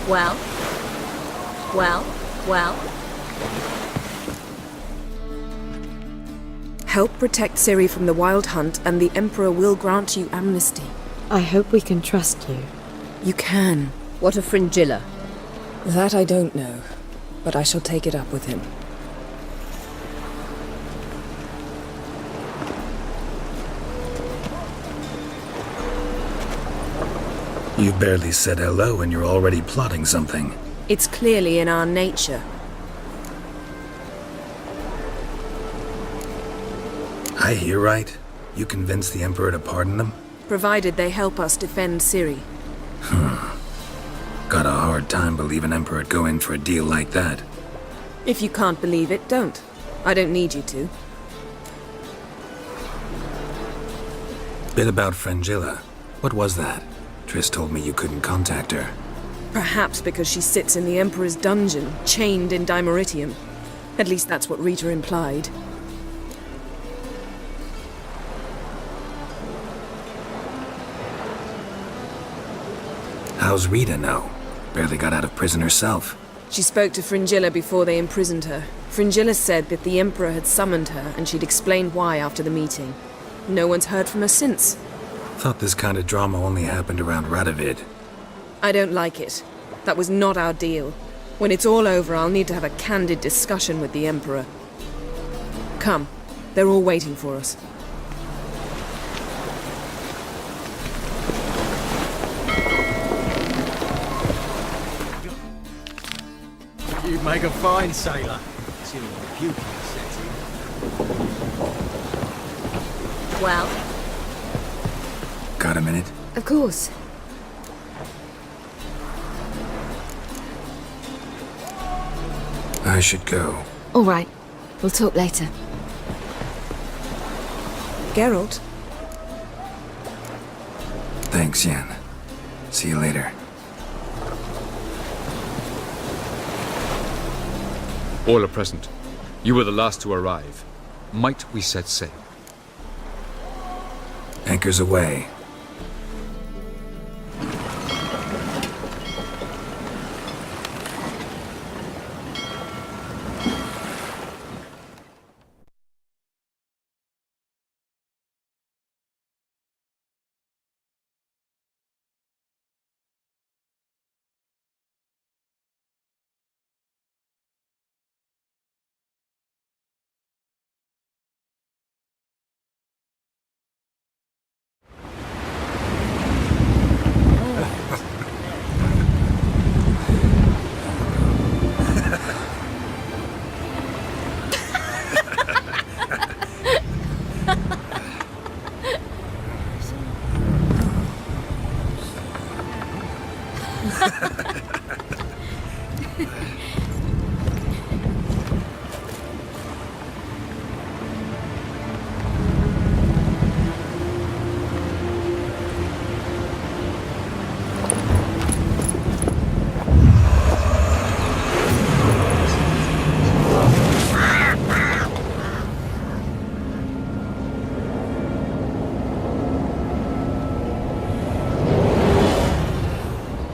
Well? Well? Well? Help protect Ciri from the Wild Hunt, and the Emperor will grant you amnesty. I hope we can trust you. You can. What of Fringilla? That I don't know, but I shall take it up with him. You barely said hello and you're already plotting something. It's clearly in our nature. I hear right? You convinced the Emperor to pardon them? Provided they help us defend Ciri. Got a hard time believing Emperor'd go in for a deal like that. If you can't believe it, don't. I don't need you to. Bit about Fringilla. What was that? Triss told me you couldn't contact her. Perhaps because she sits in the Emperor's dungeon, chained in Dimeritium. At least that's what Rita implied. How's Rita now? Barely got out of prison herself. She spoke to Fringilla before they imprisoned her. Fringilla said that the Emperor had summoned her and she'd explained why after the meeting. No one's heard from her since. Thought this kind of drama only happened around Radovid. I don't like it. That was not our deal. When it's all over, I'll need to have a candid discussion with the Emperor. Come. They're all waiting for us. You'd make a fine sailor, considering the pupil sets in. Well? Got a minute? Of course. I should go. All right. We'll talk later. Geralt? Thanks, Yen. See you later. All are present. You were the last to arrive. Might we set sail? Anchors away.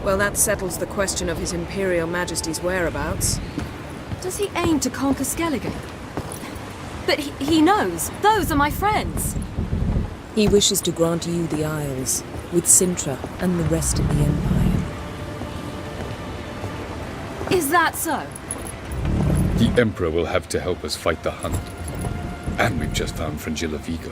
Well, that settles the question of His Imperial Majesty's whereabouts. Does he aim to conquer Skellige? But he knows. Those are my friends. He wishes to grant you the Isles, with Sintra and the rest of the Empire. Is that so? The Emperor will have to help us fight the Hunt. And we've just found Fringilla Vigo.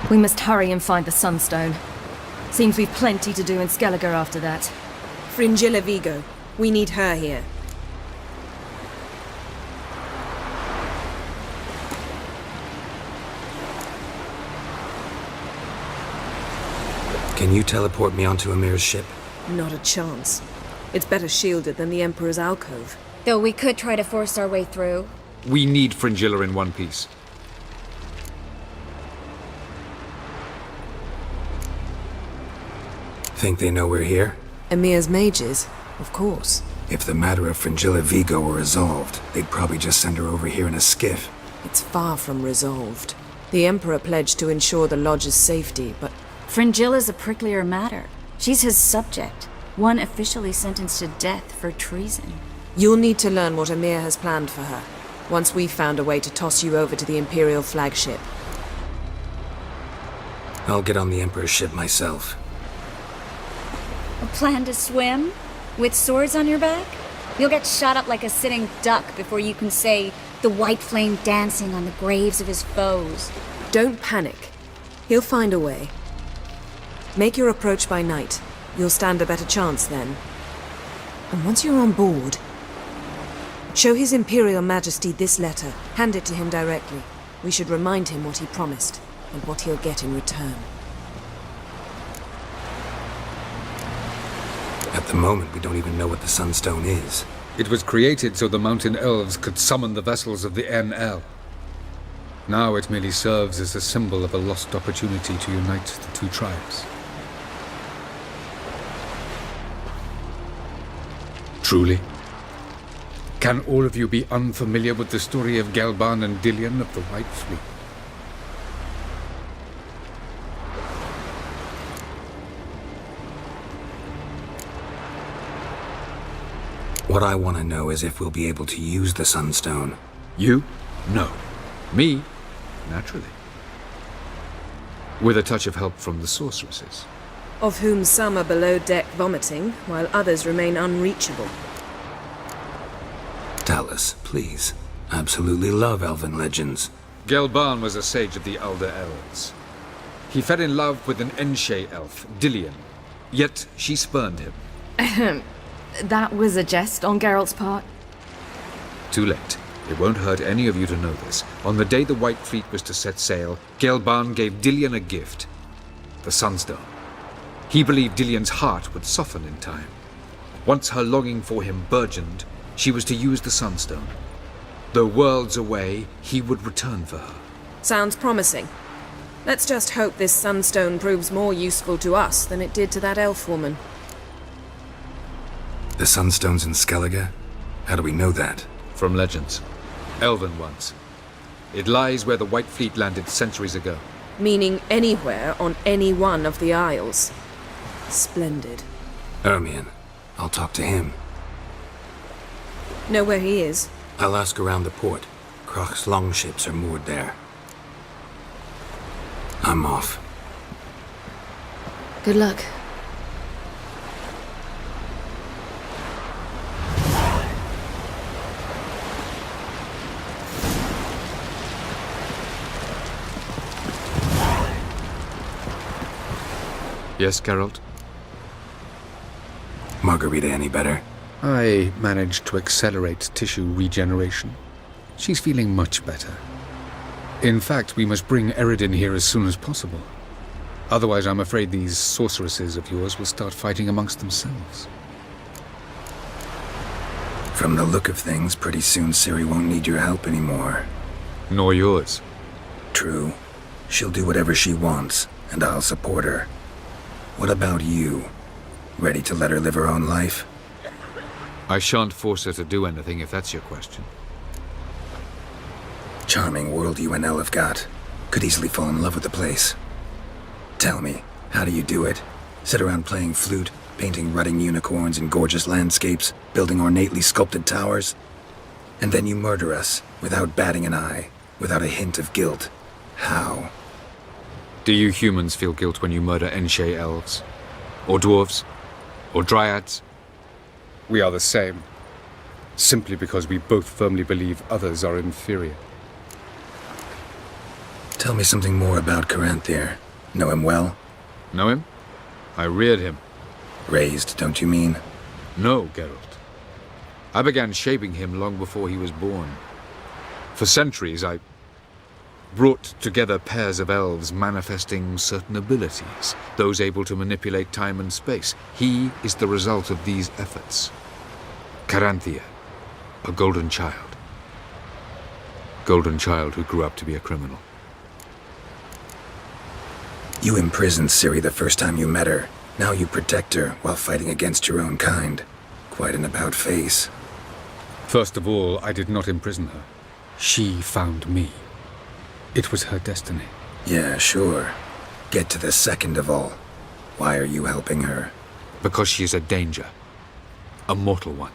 We must hurry and find the Sunstone. Seems we've plenty to do in Skellige after that. Fringilla Vigo. We need her here. Can you teleport me onto Amir's ship? Not a chance. It's better shielded than the Emperor's alcove. Though we could try to force our way through. We need Fringilla in one piece. Think they know we're here? Emir's mages, of course. If the matter of Fringilla Vigo were resolved, they'd probably just send her over here in a skiff. It's far from resolved. The Emperor pledged to ensure the Lodge's safety, but Fringilla's a pricklier matter. She's his subject, one officially sentenced to death for treason. you'll need to learn what Emir has planned for her, once we've found a way to toss you over to the Imperial flagship. I'll get on the Emperor's ship myself. A plan to swim? With swords on your back? You'll get shot up like a sitting duck before you can say, the white flame dancing on the graves of his foes. Don't panic. He'll find a way. Make your approach by night. You'll stand a better chance then. And once you're on board, show His Imperial Majesty this letter. Hand it to him directly. We should remind him what he promised, and what he'll get in return. At the moment, we don't even know what the Sunstone is. It was created so the mountain elves could summon the vessels of the NL. Now it merely serves as a symbol of a lost opportunity to unite the two tribes. Truly? Can all of you be unfamiliar with the story of Gelban and Dillion of the White Fleet? What I want to know is if we'll be able to use the Sunstone. You? No. Me? Naturally. With a touch of help from the sorceresses. Of whom some are below deck vomiting, while others remain unreachable. Tell us, please. Absolutely love elven legends. Gelban was a sage of the Elder Elves. He fell in love with an Enshe elf, Dillion. Yet she spurned him. That was a jest on Geralt's part. Too late. It won't hurt any of you to know this. On the day the White Fleet was to set sail, Gelban gave Dillion a gift. The Sunstone. He believed Dillion's heart would soften in time. Once her longing for him burgeoned, she was to use the Sunstone. Though worlds away, he would return for her. Sounds promising. Let's just hope this Sunstone proves more useful to us than it did to that elf woman. The Sunstone's in Skellige? How do we know that? From legends. Elven ones. It lies where the White Fleet landed centuries ago. Meaning anywhere on any one of the Isles. Splendid. Ermion. I'll talk to him. Know where he is? I'll ask around the port. Croc's longships are moored there. I'm off. Good luck. Yes, Geralt? Margarita any better? I managed to accelerate tissue regeneration. She's feeling much better. In fact, we must bring Eredin here as soon as possible. Otherwise, I'm afraid these sorceresses of yours will start fighting amongst themselves. From the look of things, pretty soon Ciri won't need your help anymore. Nor yours. True. She'll do whatever she wants, and I'll support her. What about you? Ready to let her live her own life? I shan't force her to do anything if that's your question. Charming world you and Elle have got. Could easily fall in love with the place. Tell me, how do you do it? Sit around playing flute, painting rutting unicorns in gorgeous landscapes, building ornately sculpted towers? And then you murder us, without batting an eye, without a hint of guilt. How? Do you humans feel guilt when you murder Enshe elves? Or dwarves? Or dryads? We are the same. Simply because we both firmly believe others are inferior. Tell me something more about Caranthir. Know him well? Know him? I reared him. Raised, don't you mean? No, Geralt. I began shaping him long before he was born. For centuries, I brought together pairs of elves manifesting certain abilities, those able to manipulate time and space. He is the result of these efforts. Caranthea, a golden child. Golden child who grew up to be a criminal. You imprisoned Ciri the first time you met her. Now you protect her while fighting against your own kind. Quite an about-face. First of all, I did not imprison her. She found me. It was her destiny. Yeah, sure. Get to the second of all. Why are you helping her? Because she is a danger. A mortal one.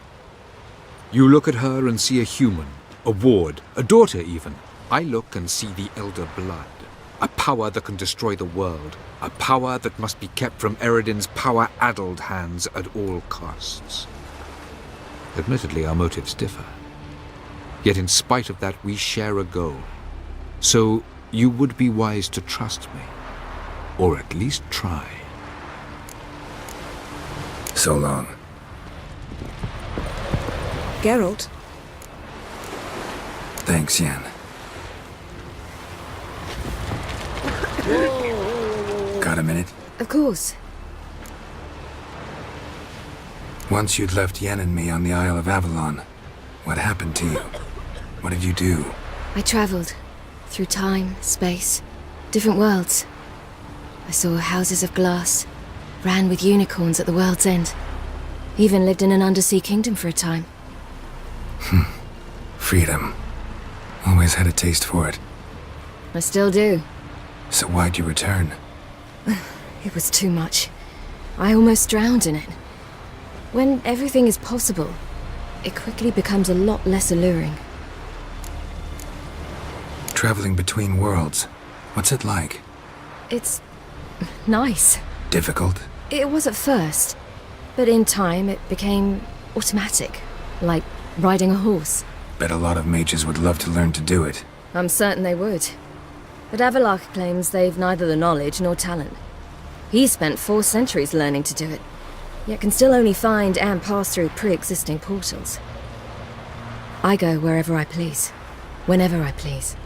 You look at her and see a human, a ward, a daughter even. I look and see the Elder Blood. A power that can destroy the world. A power that must be kept from Eredin's power-addled hands at all costs. Admittedly, our motives differ. Yet in spite of that, we share a goal. So, you would be wise to trust me. Or at least try. So long. Geralt, Thanks, Yen. Got a minute? Of course. Once you'd left Yen and me on the Isle of Avalon, what happened to you? What did you do? I traveled through time, space, different worlds. I saw houses of glass, ran with unicorns at the world's end. Even lived in an undersea kingdom for a time. Freedom. Always had a taste for it. I still do. So why'd you return? It was too much. I almost drowned in it. When everything is possible, it quickly becomes a lot less alluring. Traveling between worlds. What's it like? It's nice. Difficult? It was at first, but in time it became automatic, like riding a horse. Bet a lot of mages would love to learn to do it. I'm certain they would. But Avalok claims they've neither the knowledge nor talent. He spent 4 centuries learning to do it, yet can still only find and pass through pre-existing portals. I go wherever I please, whenever I please.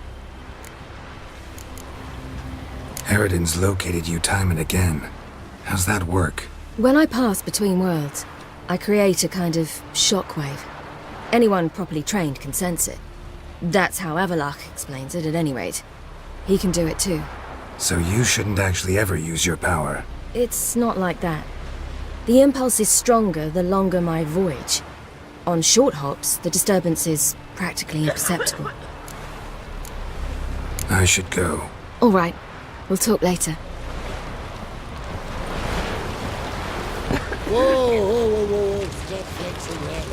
Eredin's located you time and again. How's that work? When I pass between worlds, I create a kind of shockwave. Anyone properly trained can sense it. That's how Avalok explains it, at any rate. He can do it too. So you shouldn't actually ever use your power. It's not like that. The impulse is stronger the longer my voyage. On short hops, the disturbance is practically imperceptible. I should go. All right, we'll talk later. Whoa, whoa, whoa, whoa. Stop flexing that.